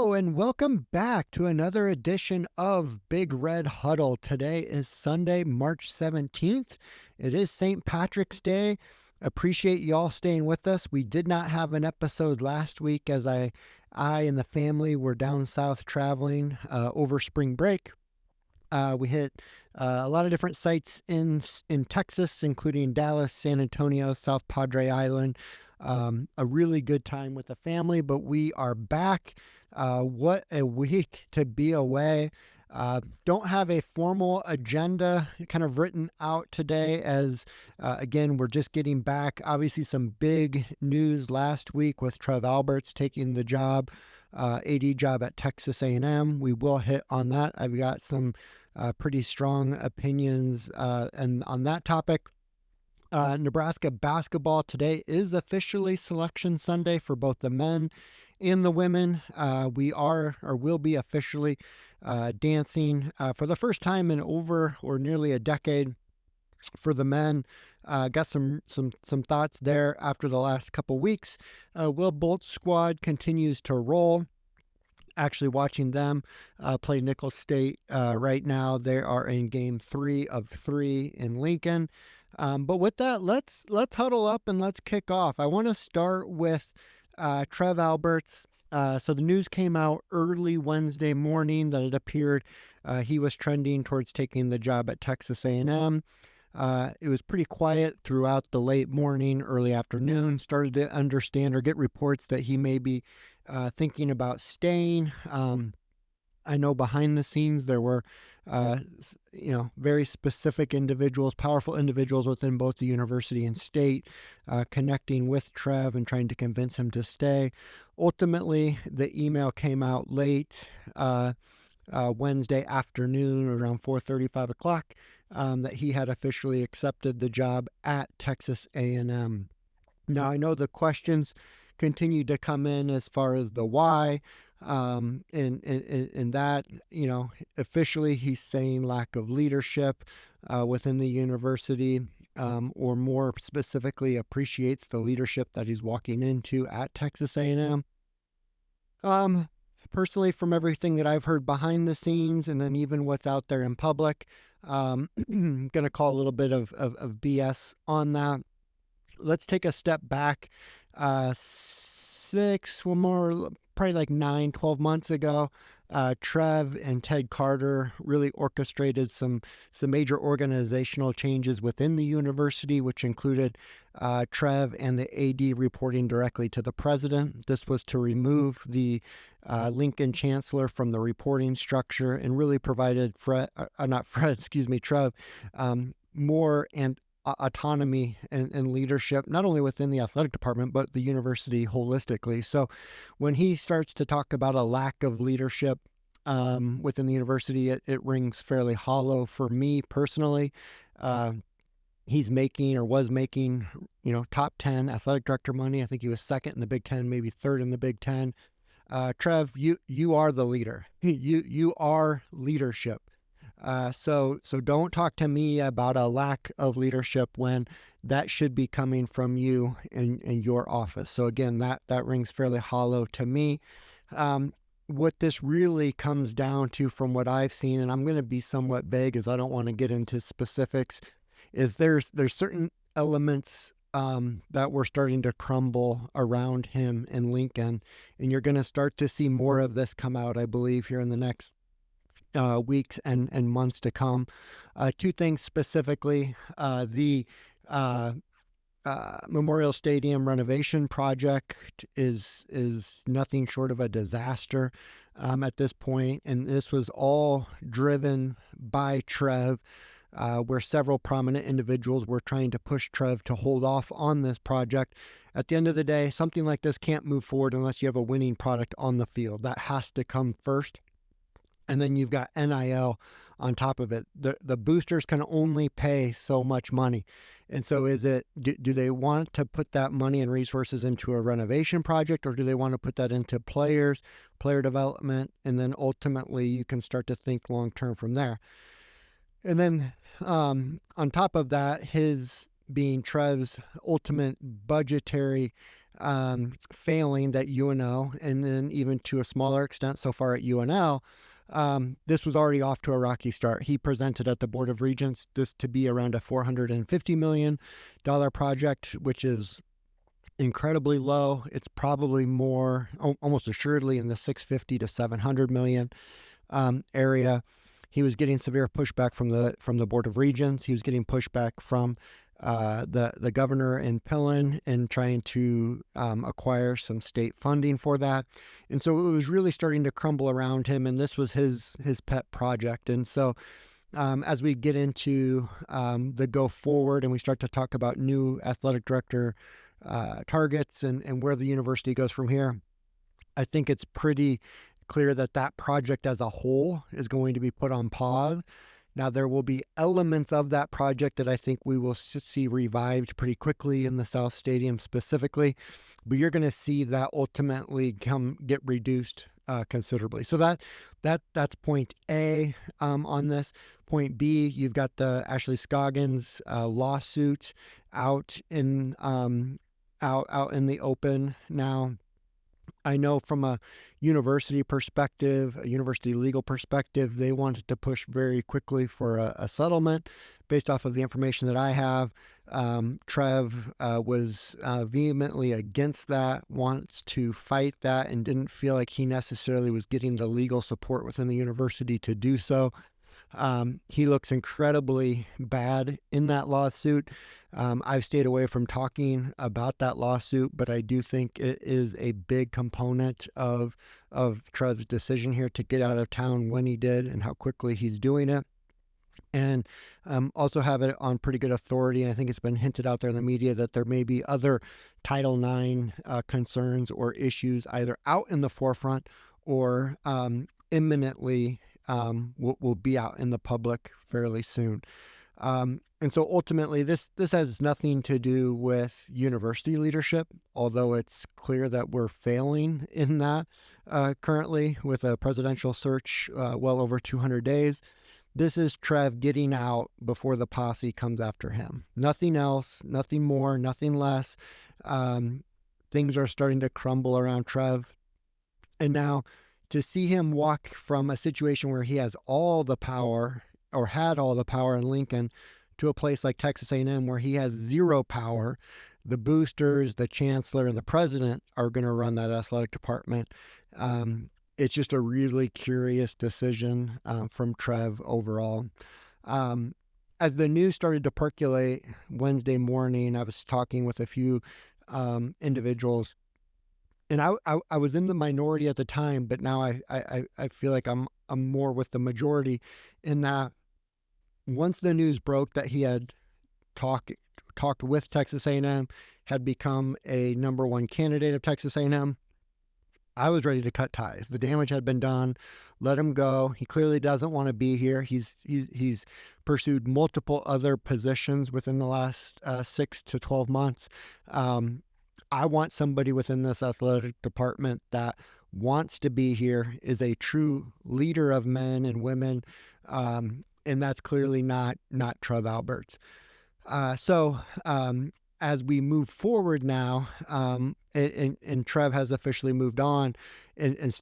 Hello and welcome back to another edition of Big Red Huddle. Today is Sunday, March 17th. It is St. Patrick's Day. Appreciate y'all staying with us. We did not have an episode last week as I and the family were down south traveling over spring break. We hit a lot of different sites in Texas, including Dallas, San Antonio, South Padre Island. A really good time with the family, but we are back. What a week to be away. Don't have a formal agenda kind of written out today as, again, we're just getting back. Obviously, some big news last week with Trev Alberts taking the job, AD job at Texas A&M. We will hit on that. I've got some pretty strong opinions and on that topic. Nebraska basketball today is officially Selection Sunday for both the men and the women. We are or will be officially dancing for the first time in over or nearly a decade for the men. Got some thoughts there after the last couple weeks. Will Bolt's squad continues to roll. Actually watching them play Nicholls State right now. They are in game 3 of 3 in Lincoln. But with that, let's huddle up and let's kick off. I want to start with Trev Alberts. So the news came out early Wednesday morning that it appeared he was trending towards taking the job at Texas A&M. It was pretty quiet throughout the late morning, early afternoon. Started to understand or get reports that he may be thinking about staying. I know behind the scenes there were, very specific individuals, powerful individuals within both the university and state connecting with Trev and trying to convince him to stay. Ultimately, the email came out late Wednesday afternoon around 4:30, 5 o'clock that he had officially accepted the job at Texas A&M. Now, I know the questions continue to come in as far as the why. And that, officially he's saying lack of leadership within the university, or more specifically appreciates the leadership that he's walking into at Texas A&M. Personally, from everything that I've heard behind the scenes and then even what's out there in public, I'm going to call a little bit of BS on that. Let's take a step back. Probably like 9-12 months ago, Trev and Ted Carter really orchestrated some major organizational changes within the university, which included Trev and the AD reporting directly to the president. This was to remove the Lincoln chancellor from the reporting structure and really provided Trev, more and autonomy and leadership, not only within the athletic department, but the university holistically. So when he starts to talk about a lack of leadership within the university, it rings fairly hollow for me personally. He's making or was making, top 10 athletic director money. I think he was second in the Big Ten, maybe third in the Big Ten. Trev, you are the leader. You are leadership. So don't talk to me about a lack of leadership when that should be coming from you in your office. So again, that rings fairly hollow to me. What this really comes down to from what I've seen, and I'm going to be somewhat vague as I don't want to get into specifics, is there's certain elements that were starting to crumble around him in Lincoln, and you're going to start to see more of this come out, I believe, here in the next weeks and months to come. Two things specifically: the Memorial Stadium renovation project is nothing short of a disaster at this point, and this was all driven by Trev, where several prominent individuals were trying to push Trev to hold off on this project. At the end of the day, something like this can't move forward unless you have a winning product on the field. That has to come first. And then you've got NIL on top of it. The boosters can only pay so much money. And so do they want to put that money and resources into a renovation project, or do they want to put that into player development? And then ultimately you can start to think long-term from there. And then on top of that, his being Trev's ultimate budgetary failing at UNO, and then even to a smaller extent so far at UNL, this was already off to a rocky start. He presented at the Board of Regents this to be around a $450 million project, which is incredibly low. It's probably more, almost assuredly, in the 650 to 700 million area. He was getting severe pushback from the Board of Regents. He was getting pushback from the governor in Pillen and trying to acquire some state funding for that. And so it was really starting to crumble around him, and this was his pet project. And so as we get into the go forward and we start to talk about new athletic director targets and where the university goes from here, I think it's pretty clear that that project as a whole is going to be put on pause. Now, there will be elements of that project that I think we will see revived pretty quickly in the South Stadium specifically, but you're going to see that ultimately get reduced considerably. So that's point A on this. Point B, you've got the Ashley Scoggins lawsuit out in the open now. I know from a university perspective, a university legal perspective, they wanted to push very quickly for a settlement based off of the information that I have. Trev was vehemently against that, wants to fight that, and didn't feel like he necessarily was getting the legal support within the university to do so. He looks incredibly bad in that lawsuit. I've stayed away from talking about that lawsuit, but I do think it is a big component of Trev's decision here to get out of town when he did and how quickly he's doing it. And also have it on pretty good authority, and I think it's been hinted out there in the media that there may be other Title IX concerns or issues either out in the forefront or imminently will be out in the public fairly soon. And so ultimately, this has nothing to do with university leadership, although it's clear that we're failing in that currently with a presidential search well over 200 days. This is Trev getting out before the posse comes after him. Nothing else, nothing more, nothing less. Things are starting to crumble around Trev. And now to see him walk from a situation where he has all the power or had all the power in Lincoln to a place like Texas A&M where he has zero power, the boosters, the chancellor, and the president are going to run that athletic department. It's just a really curious decision from Trev overall. As the news started to percolate Wednesday morning, I was talking with a few individuals, and I was in the minority at the time, but now I feel like I'm more with the majority in that once the news broke that he had talked with Texas A&M, had become a number one candidate of Texas A&M, I was ready to cut ties. The damage had been done. Let him go. He clearly doesn't want to be here. He's pursued multiple other positions within the last 6 to 12 months. I want somebody within this athletic department that wants to be here, is a true leader of men and women, and that's clearly not Trev Alberts. So as we move forward now, and Trev has officially moved on, and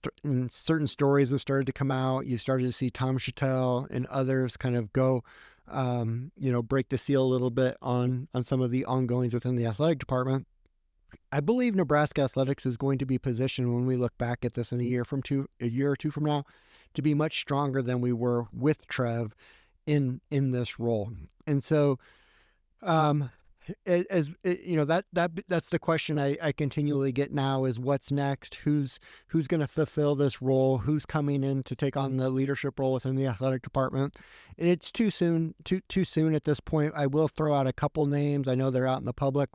certain stories have started to come out. You started to see Tom Chattel and others kind of go, break the seal a little bit on some of the ongoings within the athletic department. I believe Nebraska athletics is going to be positioned when we look back at this in a year or two from now to be much stronger than we were with Trev in this role. And so, that's the question I continually get now is what's next? Who's going to fulfill this role? Who's coming in to take on the leadership role within the athletic department? And it's too soon at this point. I will throw out a couple names. I know they're out in the public.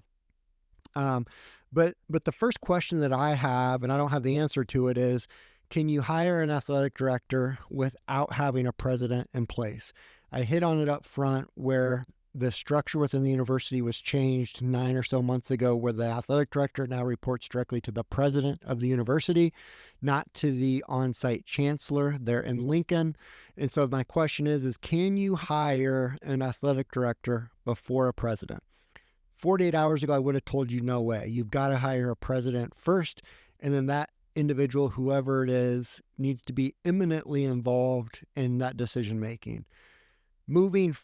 But the first question that I have, and I don't have the answer to it, is, can you hire an athletic director without having a president in place? I hit on it up front where the structure within the university was changed 9 or so months ago, where the athletic director now reports directly to the president of the university, not to the on-site chancellor there in Lincoln. And so my question is can you hire an athletic director before a president? 48 hours ago, I would have told you no way. You've got to hire a president first, and then that individual, whoever it is, needs to be imminently involved in that decision making. Moving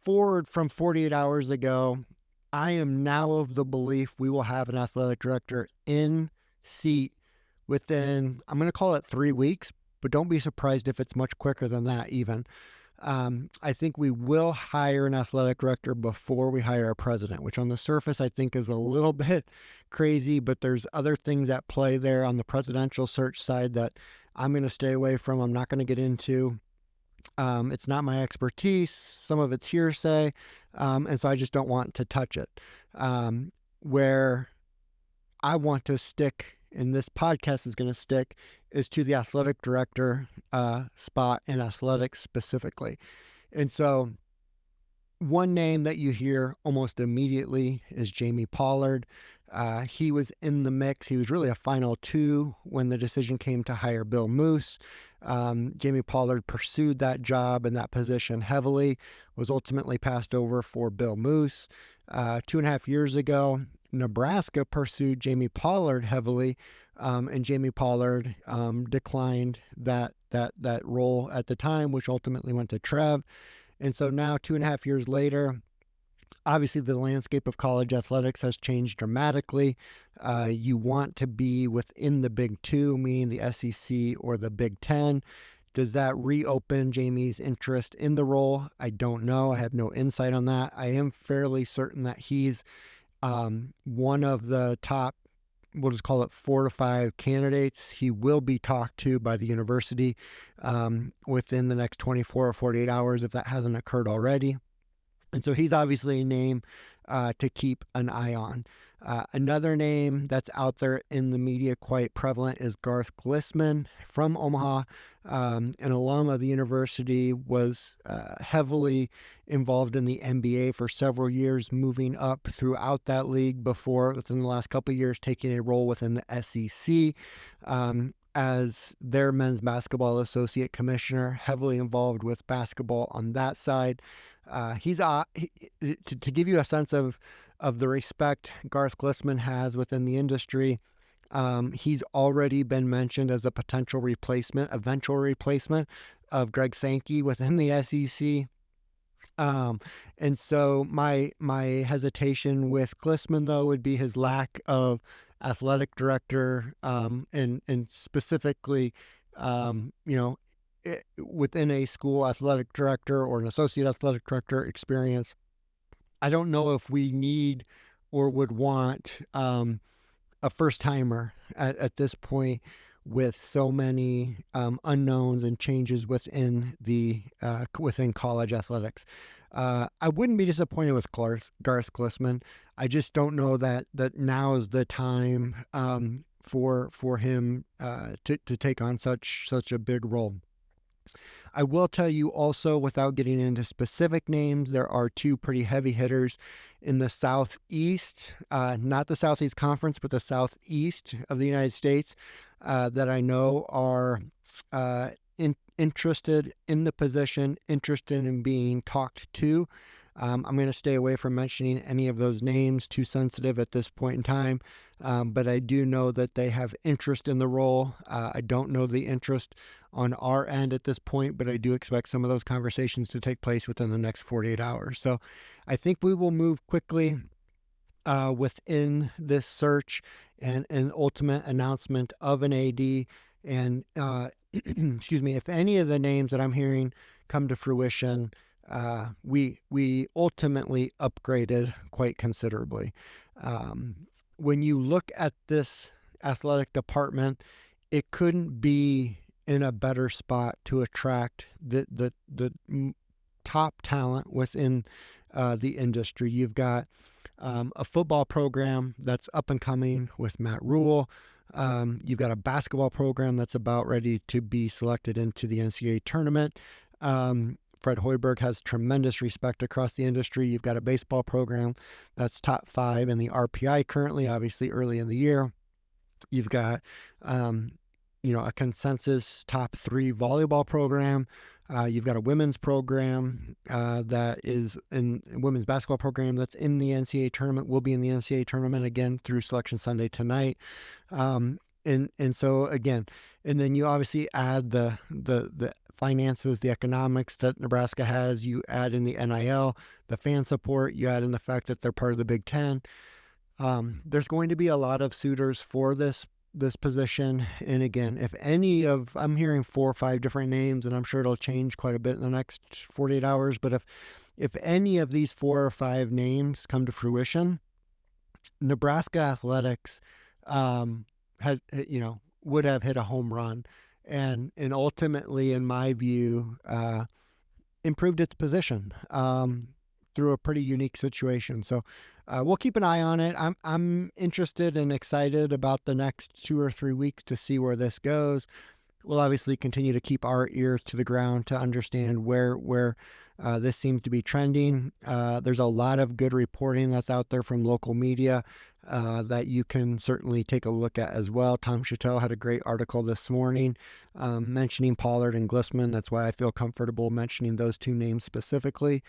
forward from 48 hours ago, I am now of the belief we will have an athletic director in seat within, I'm going to call it 3 weeks, but don't be surprised if it's much quicker than that even. I think we will hire an athletic director before we hire a president, which on the surface I think is a little bit crazy, but there's other things at play there on the presidential search side that I'm going to stay away from. I'm not going to get into. It's not my expertise. Some of it's hearsay. And so I just don't want to touch it. Where I want to stick, and this podcast is going to stick, is to the athletic director spot in athletics specifically. And so one name that you hear almost immediately is Jamie Pollard. He was in the mix. He was really a final two when the decision came to hire Bill Moose. Jamie Pollard pursued that job and that position heavily, was ultimately passed over for Bill Moose. 2.5 years ago, Nebraska pursued Jamie Pollard heavily, and Jamie Pollard declined that role at the time, which ultimately went to Trev. And so now 2.5 years later, obviously the landscape of college athletics has changed dramatically. You want to be within the Big Two, meaning the SEC or the Big Ten. Does that reopen Jamie's interest in the role? I don't know. I have no insight on that. I am fairly certain that he's one of the top, we'll just call it 4 to 5 candidates. He will be talked to by the university within the next 24 or 48 hours if that hasn't occurred already. And so he's obviously a name to keep an eye on. Another name that's out there in the media quite prevalent is Garth Glissman from Omaha, an alum of the university, was heavily involved in the NBA for several years, moving up throughout that league before, within the last couple of years, taking a role within the SEC as their men's basketball associate commissioner, heavily involved with basketball on that side. To give you a sense of the respect Garth Glissman has within the industry, he's already been mentioned as a potential eventual replacement of Greg Sankey within the SEC. And so my hesitation with Glissman, though, would be his lack of athletic director, and specifically, within a school athletic director or an associate athletic director experience. I don't know if we need or would want a first timer at this point with so many unknowns and changes within within college athletics. I wouldn't be disappointed with Garth Glissman. I just don't know that now is the time for him to take on such a big role. I will tell you also, without getting into specific names, there are two pretty heavy hitters in the Southeast, not the Southeast Conference, but the Southeast of the United States that I know are interested in the position, interested in being talked to. I'm going to stay away from mentioning any of those names, too sensitive at this point in time, but I do know that they have interest in the role. I don't know the interest on our end at this point, but I do expect some of those conversations to take place within the next 48 hours. So I think we will move quickly within this search and an ultimate announcement of an AD. And excuse me, if any of the names that I'm hearing come to fruition, we ultimately upgraded quite considerably. When you look at this athletic department, it couldn't be in a better spot to attract the top talent within the industry. You've got a football program that's up and coming with Matt Rule. You've got a basketball program that's about ready to be selected into the NCAA tournament. Fred Hoiberg has tremendous respect across the industry. You've got a baseball program that's top 5 in the RPI currently, obviously early in the year. You've got, a consensus top 3 volleyball program. You've got a women's program that is in women's basketball program that's in the NCAA tournament, will be in the NCAA tournament again through Selection Sunday tonight. And so again, and then you obviously add the finances, the economics that Nebraska has. You add in the NIL, the fan support. You add in the fact that they're part of the Big Ten. There's going to be a lot of suitors for this position. And again, I'm hearing 4 or 5 different names, and I'm sure it'll change quite a bit in the next 48 hours. But if any of these 4 or 5 names come to fruition, Nebraska athletics would have hit a home run, and ultimately, in my view, improved its position through a pretty unique situation. So we'll keep an eye on it. I'm interested and excited about the next 2 or 3 weeks to see where this goes. We'll obviously continue to keep our ears to the ground to understand where this seems to be trending. There's a lot of good reporting that's out there from local media that you can certainly take a look at as well. Tom Chateau had a great article this morning mentioning Pollard and Glissman. That's why I feel comfortable mentioning those 2 names specifically.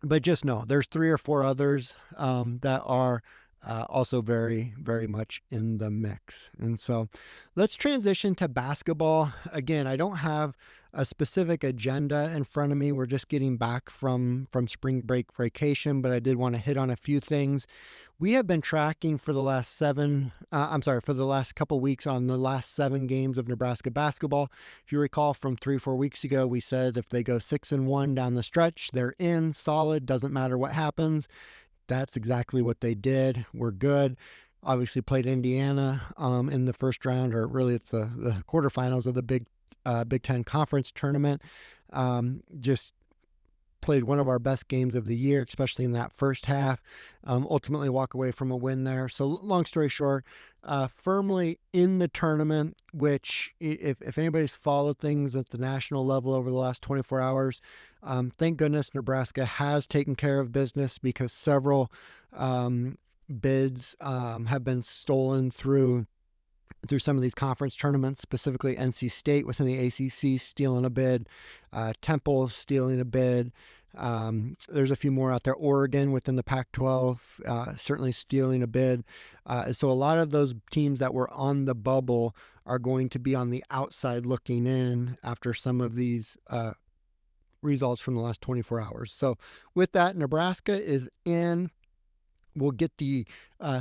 But just know there's 3 or 4 others that are also very, very much in the mix. And so let's transition to basketball. Again, I don't have a specific agenda in front of me. We're just getting back from spring break vacation, but I did want to hit on a few things. We have been tracking for the last couple weeks on the last 7 games of Nebraska basketball. If you recall from 3 or 4 weeks ago, we said if they go 6-1 down the stretch, they're in solid, doesn't matter what happens. That's exactly what they did. We're good. Obviously played Indiana in the first round, or really it's the quarterfinals of the Big Ten Conference tournament. Just played one of our best games of the year, especially in that first half. Ultimately walk away from a win there. So long story short, firmly in the tournament, which if anybody's followed things at the national level over the last 24 hours, thank goodness Nebraska has taken care of business, because several bids have been stolen through some of these conference tournaments, specifically NC State within the ACC stealing a bid, Temple stealing a bid. There's a few more out there. Oregon within the Pac-12 certainly stealing a bid. So a lot of those teams that were on the bubble are going to be on the outside looking in after some of these results from the last 24 hours. So with that, Nebraska is in. We'll get the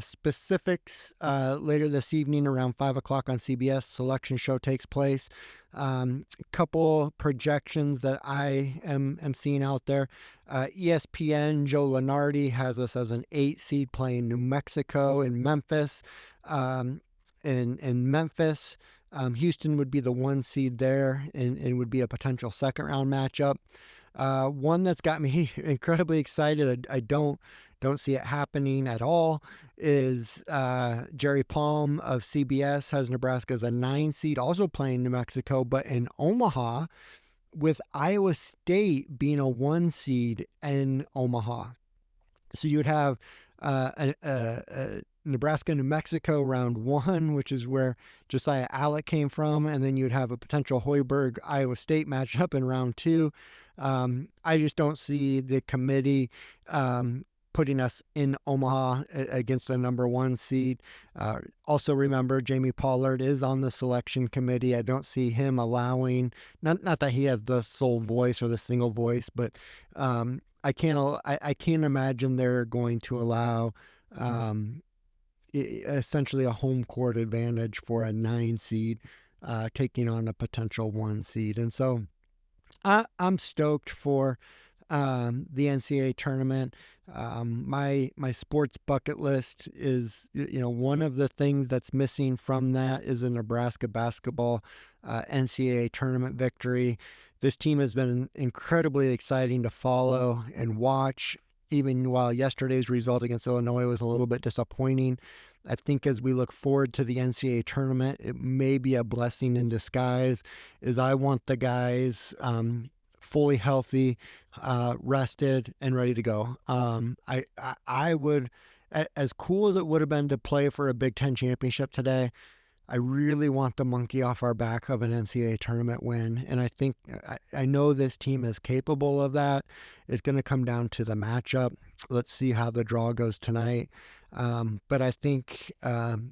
specifics later this evening around 5 o'clock on CBS. Selection show takes place. Couple projections that I am seeing out there. ESPN, Joe Lunardi has us as an 8 seed playing New Mexico in Memphis. In Memphis, Houston would be the 1 seed there and would be a potential second round matchup. One that's got me incredibly excited, I don't see it happening at all, is Jerry Palm of CBS has Nebraska as a 9 seed, also playing New Mexico, but in Omaha, with Iowa State being a 1 seed in Omaha. So you would have Nebraska, New Mexico round 1, which is where Josiah Allick came from, and then you'd have a potential Hoiberg Iowa State matchup in round 2. I just don't see the committee putting us in Omaha against a number 1 seed. Also remember, Jamie Pollard is on the selection committee. I don't see him allowing, not that he has the sole voice or the single voice, but I can't imagine they're going to allow essentially a home court advantage for a 9 seed taking on a potential 1 seed. And so I'm stoked for the NCAA tournament. My sports bucket list is, one of the things that's missing from that is a Nebraska basketball NCAA tournament victory. This team has been incredibly exciting to follow and watch, even while yesterday's result against Illinois was a little bit disappointing. I think as we look forward to the NCAA tournament, it may be a blessing in disguise, as I want the guys fully healthy, rested, and ready to go. I would, as cool as it would have been to play for a Big Ten championship today, I really want the monkey off our back of an NCAA tournament win. And I think I know this team is capable of that. It's going to come down to the matchup. Let's see how the draw goes tonight. But I think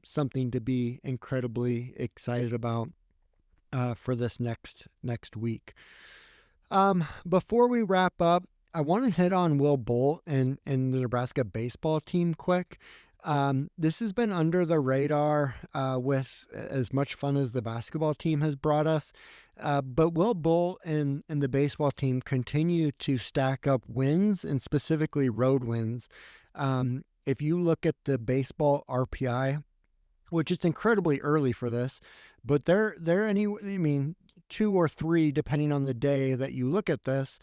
something to be incredibly excited about for this next week. Before we wrap up, I want to hit on Will Bolt and the Nebraska baseball team quick. This has been under the radar with as much fun as the basketball team has brought us. But Will Bolt and the baseball team continue to stack up wins, and specifically road wins. If you look at the baseball RPI, which it's incredibly early for this, but they're 2 or 3 depending on the day that you look at this.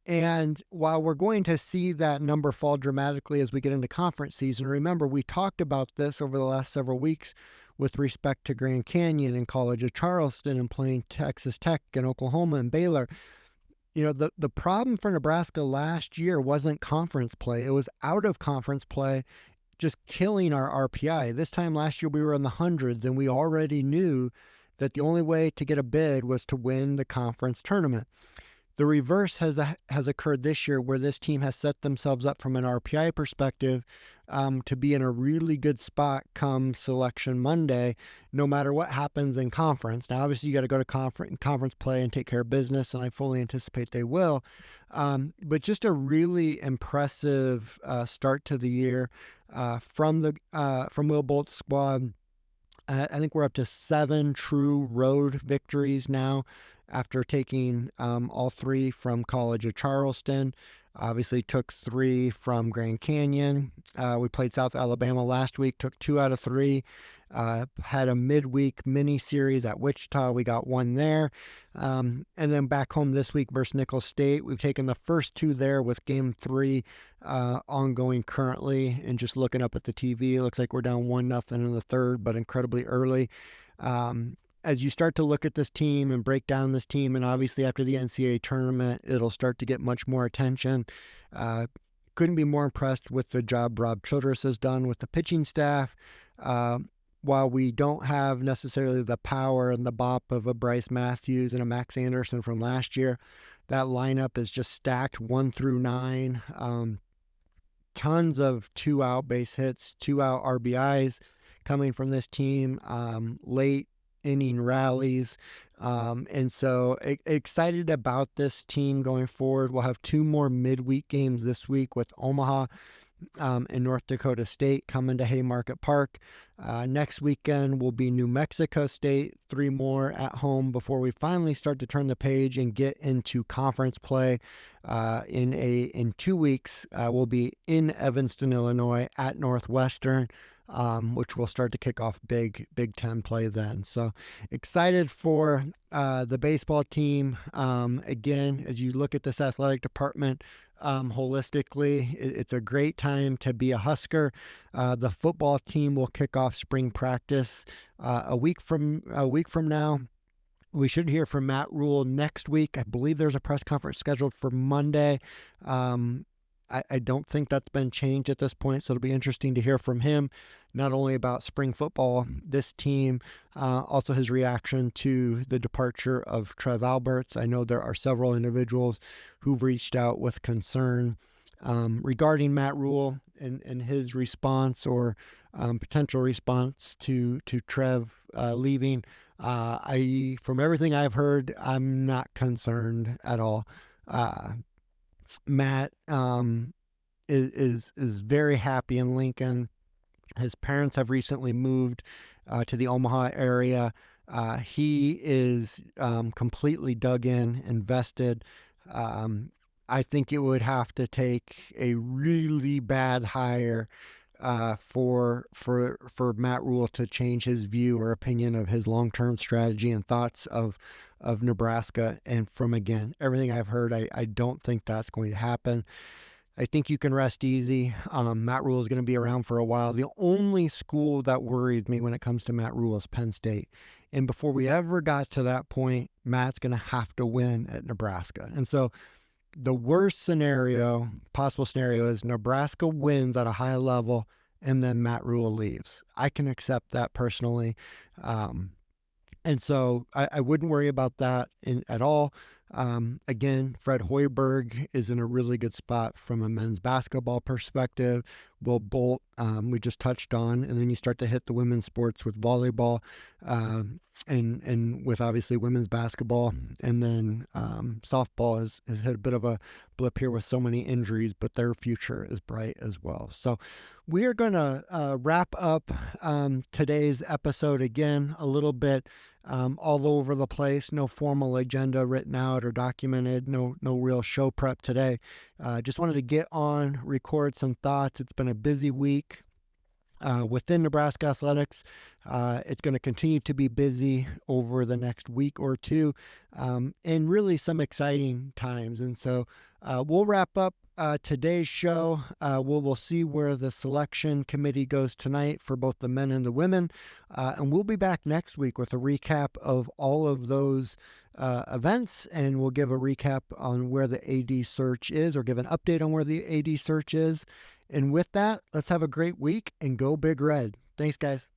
And while we're going to see that number fall dramatically as we get into conference season, remember we talked about this over the last several weeks with respect to Grand Canyon and College of Charleston and playing Texas Tech and Oklahoma and Baylor. The problem for Nebraska last year wasn't conference play. It was out of conference play, just killing our RPI. This time last year we were in the hundreds, and we already knew that the only way to get a bid was to win the conference tournament. The reverse has occurred this year, where this team has set themselves up from an RPI perspective to be in a really good spot come Selection Monday, no matter what happens in conference. Now, obviously, you got to go to conference play and take care of business, and I fully anticipate they will. But just a really impressive start to the year from Will Bolt's squad. I think we're up to 7 true road victories now, after taking all 3 from College of Charleston. Obviously took 3 from Grand Canyon. We played South Alabama last week, took 2 out of 3. Had a midweek mini series at Wichita. We got 1 there. And then back home this week versus Nicholls State. We've taken the first 2 there with game 3 ongoing currently. And just looking up at the TV, it looks like we're down 1-0 in the third, but incredibly early. As you start to look at this team and break down this team, and obviously after the NCAA tournament, it'll start to get much more attention. Couldn't be more impressed with the job Rob Childress has done with the pitching staff. While we don't have necessarily the power and the bop of a Bryce Matthews and a Max Anderson from last year, that lineup is just stacked 1 through 9. Tons of 2-out base hits, 2-out RBIs coming from this team, late inning rallies. And so excited about this team going forward. We'll have 2 more midweek games this week with Omaha and North Dakota State coming to Haymarket Park. Next weekend will be New Mexico State, 3 more at home before we finally start to turn the page and get into conference play. In 2 weeks, we'll be in Evanston, Illinois at Northwestern, which will start to kick off Big Ten play then. So excited for the baseball team. Again, as you look at this athletic department holistically, it's a great time to be a Husker. The football team will kick off spring practice a week from now. We should hear from Matt Rule next week. I believe there's a press conference scheduled for Monday. I don't think that's been changed at this point, so it'll be interesting to hear from him, not only about spring football, this team, also his reaction to the departure of Trev Alberts. I know there are several individuals who've reached out with concern regarding Matt Rule and his response or potential response to Trev leaving. From everything I've heard, I'm not concerned at all. Matt is very happy in Lincoln. His parents have recently moved to the Omaha area. He is completely dug in, invested. I think it would have to take a really bad hire for Matt Rule to change his view or opinion of his long-term strategy and thoughts of Nebraska. And from, again, everything I've heard, I don't think that's going to happen. I think you can rest easy. Matt Rule is going to be around for a while. The only school that worried me when it comes to Matt Rule is Penn State. And before we ever got to that point, Matt's going to have to win at Nebraska. And so the worst possible scenario is Nebraska wins at a high level and then Matt Rule leaves. I can accept that personally. And so I wouldn't worry about that at all. Again, Fred Hoiberg is in a really good spot from a men's basketball perspective. Will Bolt, we just touched on, and then you start to hit the women's sports with volleyball, and with obviously women's basketball, and then softball has hit a bit of a blip here with so many injuries, but their future is bright as well. So we are going to wrap up today's episode again a little bit. All over the place, no formal agenda written out or documented, no real show prep today. Just wanted to get on, record some thoughts. It's been a busy week within Nebraska athletics. It's going to continue to be busy over the next week or two, and really some exciting times. And so we'll wrap up today's show. We'll see where the selection committee goes tonight for both the men and the women. And we'll be back next week with a recap of all of those events, and we'll give a recap on where the AD search is, or give an update on where the AD search is. And with that, let's have a great week and go Big Red. Thanks, guys.